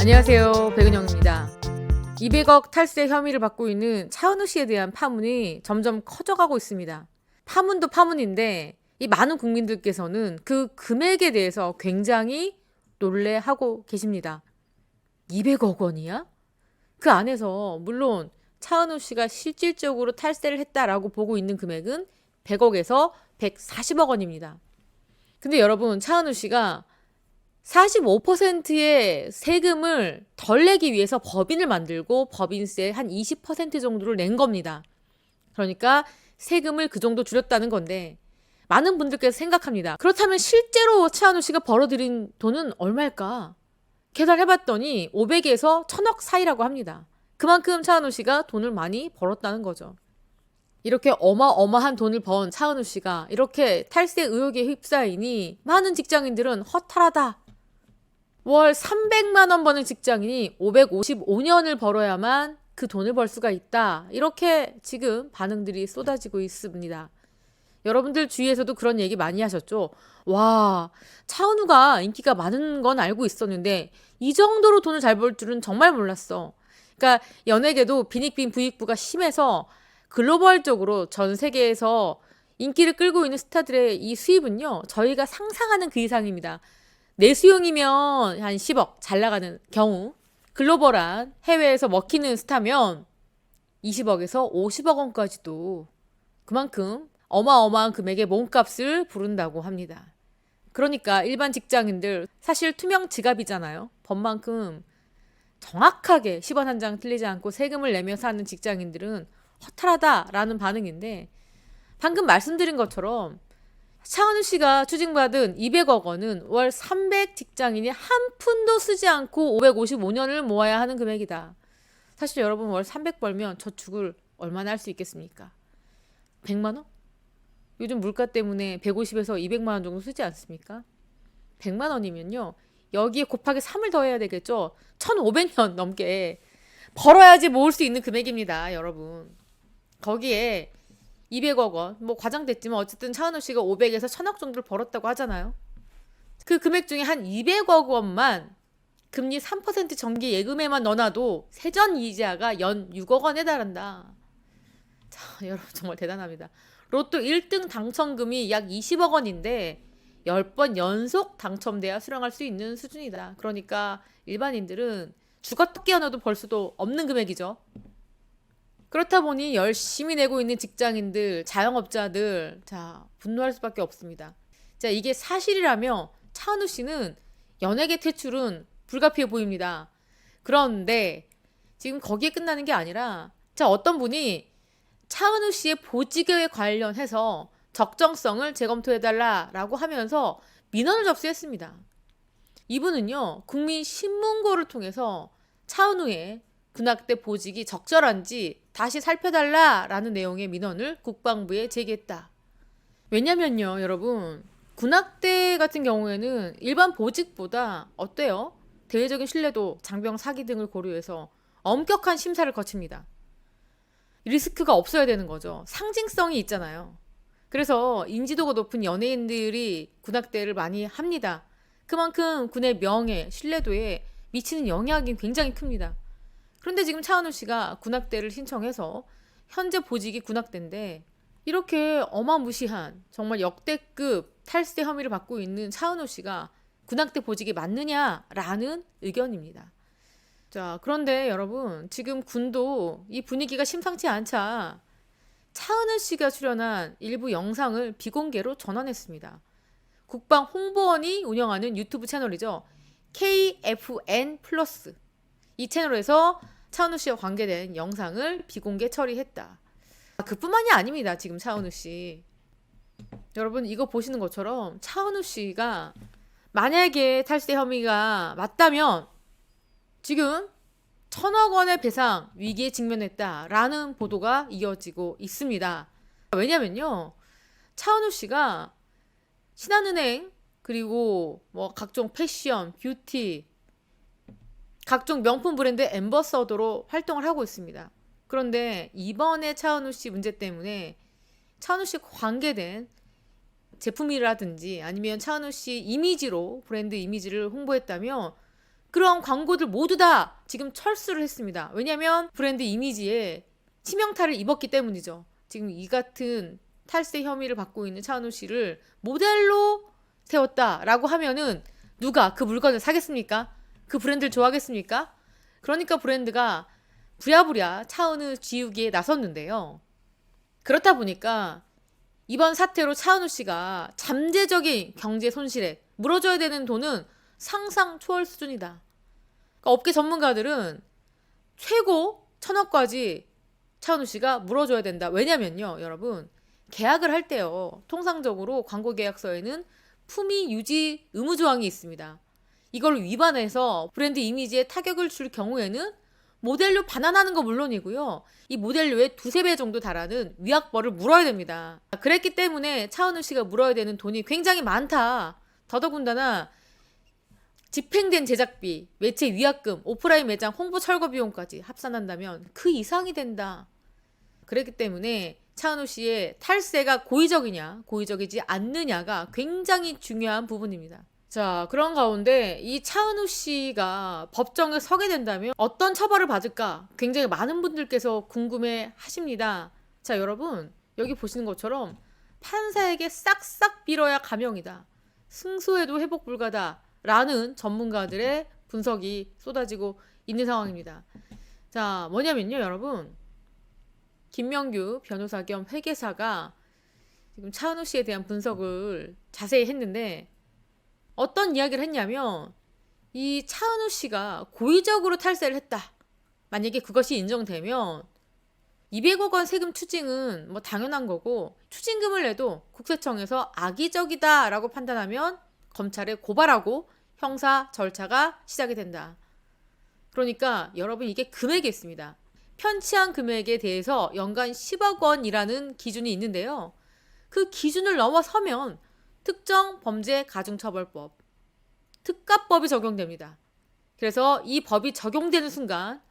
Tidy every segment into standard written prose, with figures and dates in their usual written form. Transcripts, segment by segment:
안녕하세요, 백은영입니다. 200억 탈세 혐의를 받고 있는 차은우 씨에 대한 파문이 점점 커져가고 있습니다. 파문도 파문인데 이 많은 국민들께서는 그 금액에 대해서 굉장히 놀래하고 계십니다. 200억 원이야? 그 안에서 물론 차은우 씨가 실질적으로 탈세를 했다라고 보고 있는 금액은 100억에서 140억 원입니다. 근데 여러분, 차은우 씨가 45%의 세금을 덜 내기 위해서 법인을 만들고 법인세 한 20% 정도를 낸 겁니다. 그러니까 세금을 그 정도 줄였다는 건데, 많은 분들께서 생각합니다. 그렇다면 실제로 차은우 씨가 벌어들인 돈은 얼마일까? 계산해봤더니 500에서 1000억 사이라고 합니다. 그만큼 차은우 씨가 돈을 많이 벌었다는 거죠. 이렇게 어마어마한 돈을 번 차은우 씨가 이렇게 탈세 의혹에 휩싸이니 많은 직장인들은 허탈하다. 월 300만 원 버는 직장인이 555년을 벌어야만 그 돈을 벌 수가 있다. 이렇게 지금 반응들이 쏟아지고 있습니다. 여러분들 주위에서도 그런 얘기 많이 하셨죠? 와, 차은우가 인기가 많은 건 알고 있었는데 이 정도로 돈을 잘 벌 줄은 정말 몰랐어. 그러니까 연예계도 빈익빈 부익부가 심해서 글로벌적으로 전 세계에서 인기를 끌고 있는 스타들의 이 수입은요, 저희가 상상하는 그 이상입니다. 내수용이면 한 10억 잘 나가는 경우, 글로벌한 해외에서 먹히는 스타면 20억에서 50억 원까지도 그만큼 어마어마한 금액의 몸값을 부른다고 합니다. 그러니까 일반 직장인들 사실 투명 지갑이잖아요. 법만큼 정확하게 10원 한 장 틀리지 않고 세금을 내며 사는 직장인들은 허탈하다라는 반응인데, 방금 말씀드린 것처럼 차은우 씨가 추징받은 200억 원은 월 300 직장인이 한 푼도 쓰지 않고 555년을 모아야 하는 금액이다. 사실 여러분, 월 300 벌면 저축을 얼마나 할 수 있겠습니까? 100만 원? 요즘 물가 때문에 150에서 200만 원 정도 쓰지 않습니까? 100만 원이면요, 여기에 곱하기 3을 더해야 되겠죠. 1500년 넘게 벌어야지 모을 수 있는 금액입니다, 여러분. 거기에 200억 원, 뭐 과장됐지만 어쨌든 차은우 씨가 500에서 1000억 정도를 벌었다고 하잖아요. 그 금액 중에 한 200억 원만 금리 3% 정기 예금에만 넣어놔도 세전 이자가 연 6억 원에 달한다. 자, 여러분 정말 대단합니다. 로또 1등 당첨금이 약 20억 원인데 10번 연속 당첨돼야 수령할 수 있는 수준이다. 그러니까 일반인들은 죽었다 깨어나도 벌 수도 없는 금액이죠. 그렇다 보니 열심히 내고 있는 직장인들, 자영업자들, 자, 분노할 수밖에 없습니다. 자, 이게 사실이라며 차은우 씨는 연예계 퇴출은 불가피해 보입니다. 그런데 지금 거기에 끝나는 게 아니라, 자, 어떤 분이 차은우 씨의 보직에 관련해서 적정성을 재검토해달라라고 하면서 민원을 접수했습니다. 이분은요, 국민신문고를 통해서 차은우의 군악대 보직이 적절한지 다시 살펴달라라는 내용의 민원을 국방부에 제기했다. 왜냐면요, 여러분, 군악대 같은 경우에는 일반 보직보다 어때요? 대외적인 신뢰도, 장병 사기 등을 고려해서 엄격한 심사를 거칩니다. 리스크가 없어야 되는 거죠. 상징성이 있잖아요. 그래서 인지도가 높은 연예인들이 군악대를 많이 합니다. 그만큼 군의 명예, 신뢰도에 미치는 영향이 굉장히 큽니다. 그런데 지금 차은우 씨가 군악대를 신청해서 현재 보직이 군악대인데, 이렇게 어마무시한 정말 역대급 탈세 혐의를 받고 있는 차은우 씨가 군악대 보직이 맞느냐라는 의견입니다. 자, 그런데 여러분, 지금 군도 이 분위기가 심상치 않자 차은우 씨가 출연한 일부 영상을 비공개로 전환했습니다. 국방 홍보원이 운영하는 유튜브 채널이죠. KFN 플러스. 이 채널에서 차은우 씨와 관계된 영상을 비공개 처리했다. 그뿐만이 아닙니다. 지금 차은우 씨. 여러분, 이거 보시는 것처럼 차은우 씨가 만약에 탈세 혐의가 맞다면 지금 1000억 원의 배상 위기에 직면했다라는 보도가 이어지고 있습니다. 왜냐면요, 차은우 씨가 신한은행, 그리고 뭐 각종 패션, 뷰티, 각종 명품 브랜드 앰버서더로 활동을 하고 있습니다. 그런데 이번에 차은우 씨 문제 때문에 차은우 씨 관계된 제품이라든지 아니면 차은우 씨 이미지로 브랜드 이미지를 홍보했다며 그런 광고들 모두 다 지금 철수를 했습니다. 왜냐하면 브랜드 이미지에 치명타를 입었기 때문이죠. 지금 이 같은 탈세 혐의를 받고 있는 차은우 씨를 모델로 세웠다라고 하면은 누가 그 물건을 사겠습니까? 그 브랜드를 좋아하겠습니까? 그러니까 브랜드가 부랴부랴 차은우 지우기에 나섰는데요. 그렇다 보니까 이번 사태로 차은우 씨가 잠재적인 경제 손실에 물어줘야 되는 돈은 상상 초월 수준이다. 그러니까 업계 전문가들은 최고 1,000억까지 차은우 씨가 물어줘야 된다. 왜냐면요, 여러분, 계약을 할 때요, 통상적으로 광고 계약서에는 품위 유지 의무 조항이 있습니다. 이걸 위반해서 브랜드 이미지에 타격을 줄 경우에는 모델료 반환하는 거 물론이고요, 이 모델료의 2~3배 정도 달하는 위약벌을 물어야 됩니다. 그랬기 때문에 차은우 씨가 물어야 되는 돈이 굉장히 많다. 더더군다나 집행된 제작비, 매체 위약금, 오프라인 매장 홍보 철거 비용까지 합산한다면 그 이상이 된다. 그랬기 때문에 차은우 씨의 탈세가 고의적이냐, 고의적이지 않느냐가 굉장히 중요한 부분입니다. 자, 그런 가운데 이 차은우 씨가 법정에 서게 된다면 어떤 처벌을 받을까 굉장히 많은 분들께서 궁금해 하십니다. 자, 여러분, 여기 보시는 것처럼 판사에게 싹싹 빌어야 감형이다, 승소해도 회복 불가다 라는 전문가들의 분석이 쏟아지고 있는 상황입니다. 자, 뭐냐면요, 여러분, 김명규 변호사 겸 회계사가 지금 차은우 씨에 대한 분석을 자세히 했는데 어떤 이야기를 했냐면, 이 차은우 씨가 고의적으로 탈세를 했다, 만약에 그것이 인정되면 200억 원 세금 추징은 뭐 당연한 거고, 추징금을 내도 국세청에서 악의적이다 라고 판단하면 검찰에 고발하고 형사 절차가 시작이 된다. 그러니까 여러분, 이게 금액이 있습니다. 편취한 금액에 대해서 연간 10억 원이라는 기준이 있는데요. 그 기준을 넘어서면 특정 범죄 가중처벌법, 특가법이 적용됩니다. 그래서 이 법이 적용되는 순간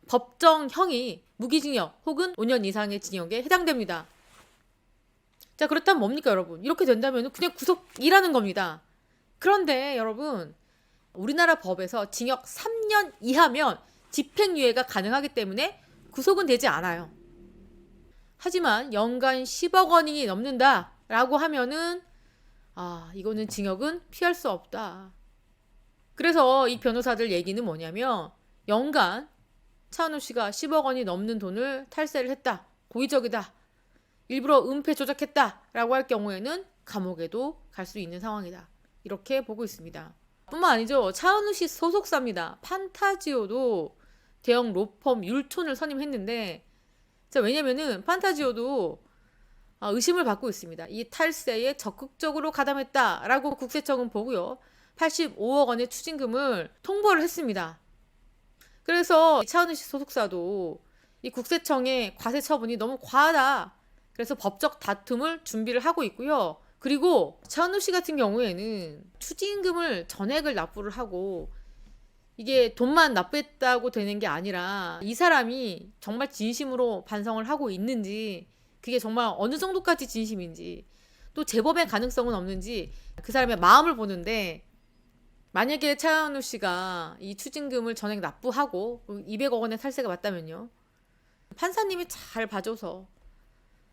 법정형이 무기징역 혹은 5년 이상의 징역에 해당됩니다. 자, 그렇다면 뭡니까, 여러분? 이렇게 된다면 그냥 구속이라는 겁니다. 그런데 여러분, 우리나라 법에서 징역 3년 이하면 집행유예가 가능하기 때문에 구속은 되지 않아요. 하지만 연간 10억 원이 넘는다 라고 하면은 이거는 징역은 피할 수 없다. 그래서 이 변호사들 얘기는 뭐냐면, 연간 차은우 씨가 10억 원이 넘는 돈을 탈세를 했다, 고의적이다, 일부러 은폐 조작했다 라고 할 경우에는 감옥에도 갈 수 있는 상황이다, 이렇게 보고 있습니다. 뿐만 아니죠, 차은우 씨 소속사입니다. 판타지오도 대형 로펌 율촌을 선임했는데, 자, 왜냐면은 판타지오도 의심을 받고 있습니다. 이 탈세에 적극적으로 가담했다라고 국세청은 보고요, 85억 원의 추징금을 통보를 했습니다. 그래서 차은우 씨 소속사도 이 국세청의 과세 처분이 너무 과하다, 그래서 법적 다툼을 준비를 하고 있고요. 그리고 차은우 씨 같은 경우에는 추징금을 전액을 납부를 하고, 이게 돈만 납부했다고 되는 게 아니라 이 사람이 정말 진심으로 반성을 하고 있는지, 그게 정말 어느 정도까지 진심인지, 또 재범의 가능성은 없는지 그 사람의 마음을 보는데, 만약에 차은우 씨가 이 추징금을 전액 납부하고 200억 원의 탈세가 맞다면요, 판사님이 잘 봐줘서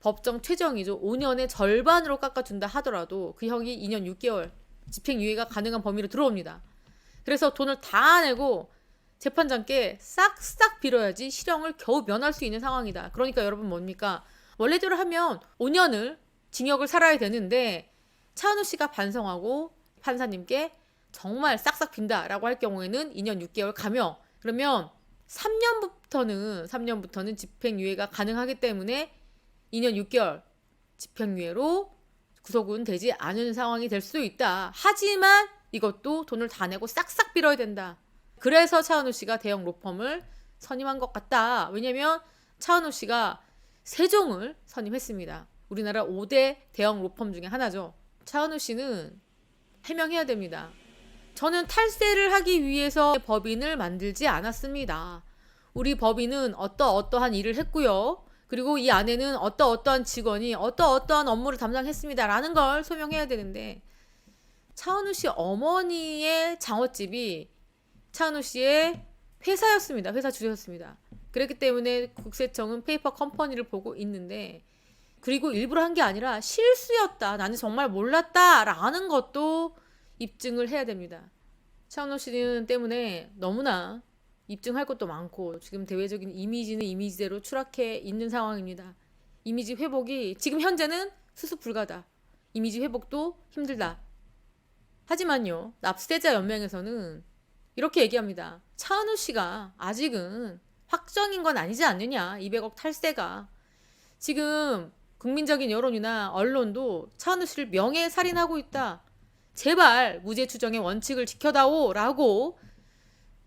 법정 최정이죠, 5년의 절반으로 깎아준다 하더라도 그 형이 2년 6개월 집행유예가 가능한 범위로 들어옵니다. 그래서 돈을 다 내고 재판장께 싹싹 빌어야지 실형을 겨우 면할 수 있는 상황이다. 그러니까 여러분, 뭡니까? 원래대로 하면 5년을 징역을 살아야 되는데, 차은우 씨가 반성하고 판사님께 정말 싹싹 빈다라고 할 경우에는 2년 6개월 감형, 그러면 3년부터는 집행유예가 가능하기 때문에 2년 6개월 집행유예로 구속은 되지 않은 상황이 될 수도 있다. 하지만 이것도 돈을 다 내고 싹싹 빌어야 된다. 그래서 차은우 씨가 대형 로펌을 선임한 것 같다. 왜냐면 차은우 씨가 세종을 선임했습니다. 우리나라 5대 대형 로펌 중에 하나죠. 차은우 씨는 해명해야 됩니다. 저는 탈세를 하기 위해서 법인을 만들지 않았습니다. 우리 법인은 어떠한 일을 했고요, 그리고 이 안에는 어떠한 직원이 어떠한 업무를 담당했습니다 라는 걸 소명해야 되는데, 차은우 씨 어머니의 장어집이 차은우 씨의 회사였습니다. 회사 주였습니다. 그렇기 때문에 국세청은 페이퍼 컴퍼니를 보고 있는데, 그리고 일부러 한 게 아니라 실수였다, 나는 정말 몰랐다라는 것도 입증을 해야 됩니다. 차은우 씨는 때문에 너무나 입증할 것도 많고 지금 대외적인 이미지는 이미지대로 추락해 있는 상황입니다. 이미지 회복이 지금 현재는 수습 불가다. 이미지 회복도 힘들다. 하지만요, 납세자 연맹에서는 이렇게 얘기합니다. 차은우 씨가 아직은 확정인 건 아니지 않느냐, 200억 탈세가. 지금 국민적인 여론이나 언론도 차은우 씨를 명예살인하고 있다, 제발 무죄 추정의 원칙을 지켜다오 라고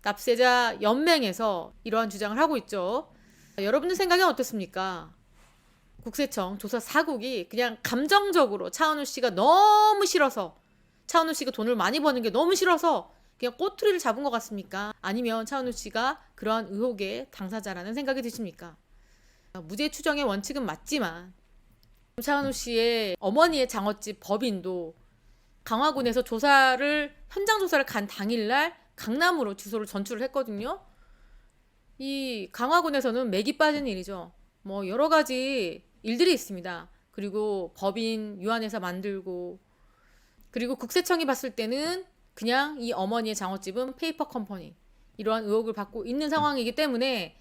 납세자 연맹에서 이러한 주장을 하고 있죠. 여러분들 생각은 어떻습니까? 국세청 조사 사국이 그냥 감정적으로 차은우 씨가 너무 싫어서, 차은우 씨가 돈을 많이 버는 게 너무 싫어서 그냥 꼬투리를 잡은 것 같습니까? 아니면 차은우 씨가 그러한 의혹의 당사자라는 생각이 드십니까? 무죄 추정의 원칙은 맞지만 차은우 씨의 어머니의 장어집 법인도 강화군에서 현장 조사를 간 당일날 강남으로 주소를 전출을 했거든요. 이 강화군에서는 맥이 빠진 일이죠. 뭐 여러 가지 일들이 있습니다. 그리고 법인 유한회사 만들고, 그리고 국세청이 봤을 때는 그냥 이 어머니의 장어집은 페이퍼 컴퍼니, 이러한 의혹을 받고 있는 상황이기 때문에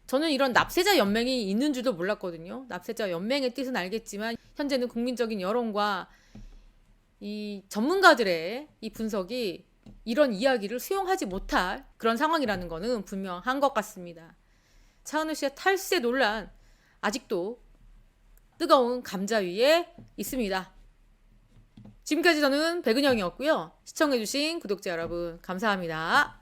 저는 이런 납세자 연맹이 있는 줄도 몰랐거든요. 납세자 연맹의 뜻은 알겠지만 현재는 국민적인 여론과 이 전문가들의 이 분석이 이런 이야기를 수용하지 못할 그런 상황이라는 것은 분명한 것 같습니다. 차은우 씨의 탈세 논란 아직도 뜨거운 감자 위에 있습니다. 지금까지 저는 백은영이었고요. 시청해주신 구독자 여러분 감사합니다.